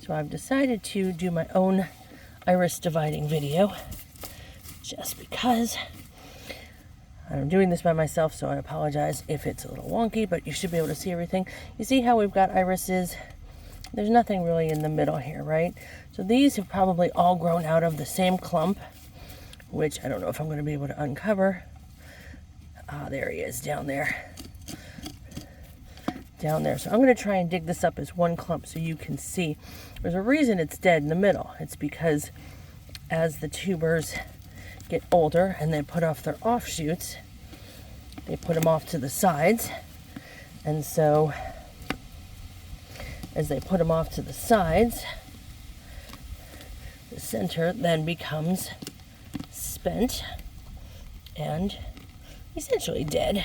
So I've decided to do my own iris dividing video, just because I'm doing this by myself, so I apologize if it's a little wonky, but you should be able to see everything. You see how we've got irises? There's nothing really in the middle here, right? So these have probably all grown out of the same clump, which I don't know if I'm going to be able to uncover. Ah, there he is, down there. Down there. So I'm going to try and dig this up as one clump so you can see. There's a reason it's dead in the middle. It's because as the tubers get older and they put off their offshoots, they put them off to the sides, and so as they put them off to the sides, the center then becomes spent and essentially dead.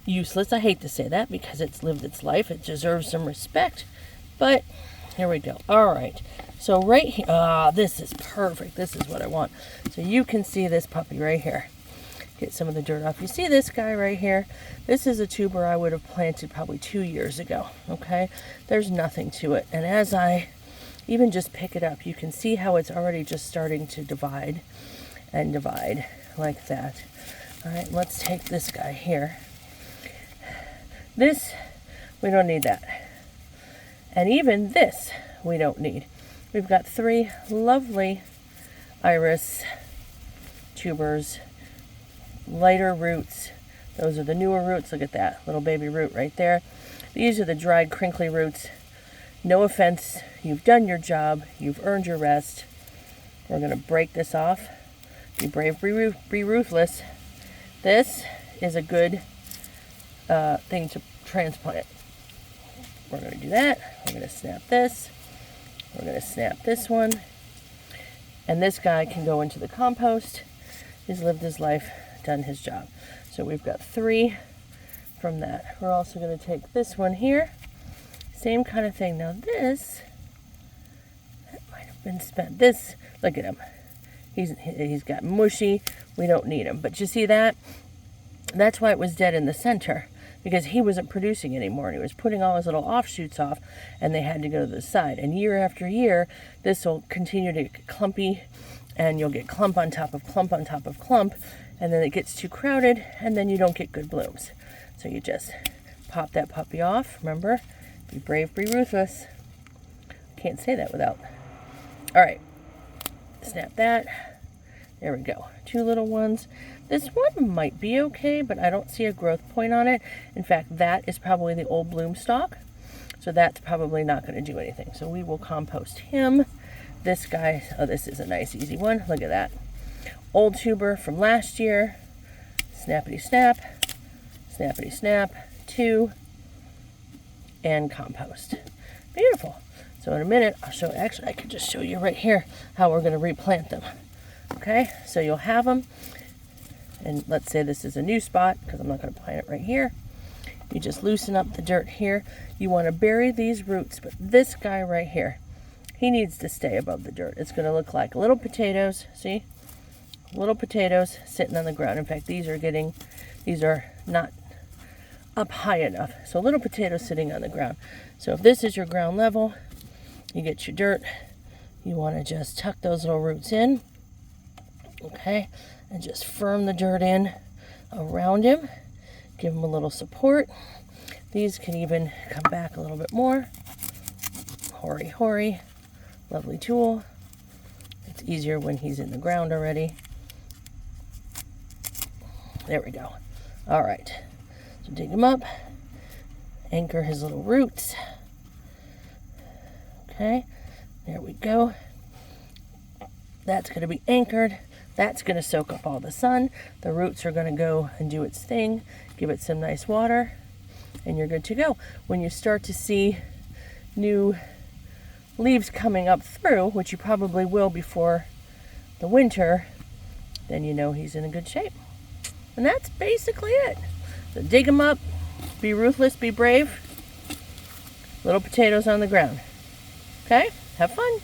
Useless. I hate to say that because it's lived its life. It deserves some respect, but here we go. All right. So right here, this is perfect. This is what I want. So you can see this puppy right here. Get some of the dirt off. You see this guy right here? This is a tuber I would have planted probably 2 years ago, okay? There's nothing to it. And as I even just pick it up, you can see how it's already just starting to divide and divide like that. All right, let's take this guy here. This, we don't need that. And even this, we don't need. We've got 3 lovely iris tubers, lighter roots. Those are the newer roots. Look at that little baby root right there. These are the dried, crinkly roots. No offense. You've done your job. You've earned your rest. We're going to break this off. Be brave, be ruthless. This is a good thing to transplant. We're going to do that. We're going to snap this. We're going to snap this one. And this guy can go into the compost. He's lived his life, done his job. So we've got 3 from that. We're also going to take this one here. Same kind of thing. Now this, that might have been spent. This, look at him. He's got mushy. We don't need him. But you see that? That's why it was dead in the center, because he wasn't producing anymore, and he was putting all his little offshoots off, and they had to go to the side. And year after year, this will continue to get clumpy, and you'll get clump on top of clump on top of clump, and then it gets too crowded, and then you don't get good blooms. So you just pop that puppy off. Remember, be brave, be ruthless. Can't say that without. All right, snap that. There we go. 2 little ones. This one might be okay, but I don't see a growth point on it. In fact, that is probably the old bloom stalk. So that's probably not going to do anything. So we will compost him. This guy, oh, this is a nice easy one. Look at that. Old tuber from last year. Snappity snap. Snappity snap. 2. And compost. Beautiful. So in a minute, I'll show, actually I could just show you right here how we're going to replant them. Okay, so you'll have them, and let's say this is a new spot, because I'm not going to plant it right here. You just loosen up the dirt here. You want to bury these roots, but this guy right here, he needs to stay above the dirt. It's going to look like little potatoes, see? Little potatoes sitting on the ground. In fact, these are not up high enough. So little potatoes sitting on the ground. So if this is your ground level, you get your dirt. You want to just tuck those little roots in. Okay, and just firm the dirt in around him. Give him a little support. These can even come back a little bit more. Hory, hory. Lovely tool. It's easier when he's in the ground already. There we go. All right, so dig him up. Anchor his little roots. Okay, there we go. That's going to be anchored. That's going to soak up all the sun. The roots are going to go and do its thing. Give it some nice water, and you're good to go. When you start to see new leaves coming up through, which you probably will before the winter, then you know he's in a good shape. And that's basically it. So dig them up. Be ruthless. Be brave. Little potatoes on the ground. Okay? Have fun.